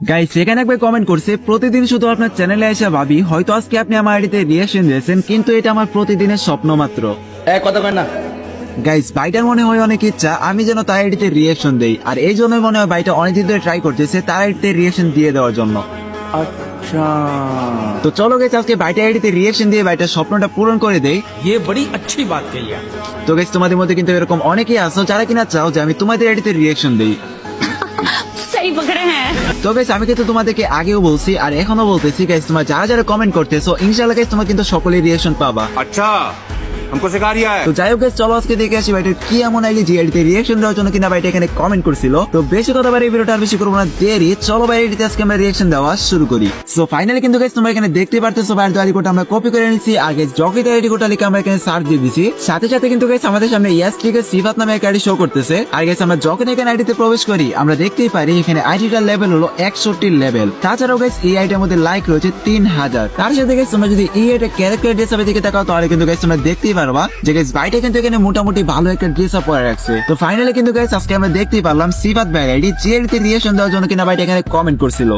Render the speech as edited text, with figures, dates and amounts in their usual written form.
Guys এখানে একবার comment করছে প্রতিদিন শুধু আপনার চ্যানেলে এসে ভাবি হয়তো আজকে আপনি আমার আইডিতে রিঅ্যাকশন দিয়েছেন কিন্তু এটা আমার প্রতিদিনের স্বপ্ন মাত্র। কথা কয় না। গাইস বাইটার মনে হয় অনেক ইচ্ছা আমি যেন তার আইডিতে রিঅ্যাকশন দেই, আর এই জন্যই মনে হয় বাইটা অনেকদিন ধরে ট্রাই করতেছে তার আইডিতে রিঅ্যাকশন দিয়ে দেওয়ার জন্য। আচ্ছা, তো চলো গাইস আজকে বাইটা আইডিতে রিঅ্যাকশন দিয়ে বাইটার স্বপ্নটা পূরণ করে দেই। ये बड़ी अच्छी बात कही आप। তো গাইস তোমাদের মধ্যে কিন্তু এরকম অনেকেই আছো যারা কিনা চাও যে আমি তোমাদের আইডিতে রিঅ্যাকশন দেই। सही पकड़े हैं। তো গাইস আমি কিন্তু তোমাদেরকে আগেও বলছি আর এখনো বলতেছি গাইস তোমরা যারা যারা কমেন্ট করতেছো ইনশাআল্লাহ গাইস তোমরা কিন্তু সকলেই রিঅ্যাকশন পাবা। अच्छा हमको सिखा रिया है। তো যাই হোক guys, চলো আজকে দেখে আসি ভাইটা কি এমন আইডি যে আইডিতে রিঅ্যাকশন দেওয়ার জন্য কিনা ভাইটা এখানে কমেন্ট করছিল। তো বেশি কথা বাড়ি ভিডিওটা আর বেশি করবো না দেরি, চলো ভাই আইডিতে আজকে আমরা রিঅ্যাকশন দেওয়া শুরু করি। সো ফাইনালি কিন্তু গাইস তোমরা এখানে দেখতে পারতেছো ভাইয়ের আইডি কোডটা আমরা কপি করে নিয়েছি আর গাইস জকিতে আইডি কোডটা লিখে আমরা এখানে সার্চ দিয়ে দিছি। সাথে সাথে কিন্তু গাইস আমাদের সামনে ইয়াসটিকে সিফাত নামে একটা আইডি শো করতেছে। আর গাইস আমরা যখন এখানে আইডিতে প্রবেশ করি আমরা দেখতেই পারি এখানে আইডিটার লেভেল হলো 61 লেভেল। তাছাড়াও গাইস এই আইডির মধ্যে লাইক রয়েছে 3000। তার সাথে গাইস তোমরা যদি এই আইডির ক্যারেক্টার ড্রেস আপের দিকে তাকাও তাহলে কিন্তু গাইস তোমরা দেখতেই পারবা যে গাইস বাইটা কিন্তু এখানে মোটামুটি ভালো একটা ড্রেস আপ পরে রাখছে। তো ফাইনালি কিন্তু গাইস আজকে আমরা দেখতেই পারলাম সিফাত ভাই আইডি যে আইডিতে রিঅ্যাকশন দেওয়ার জন্য কিনা বাইটা এখানে কমেন্ট করছিল।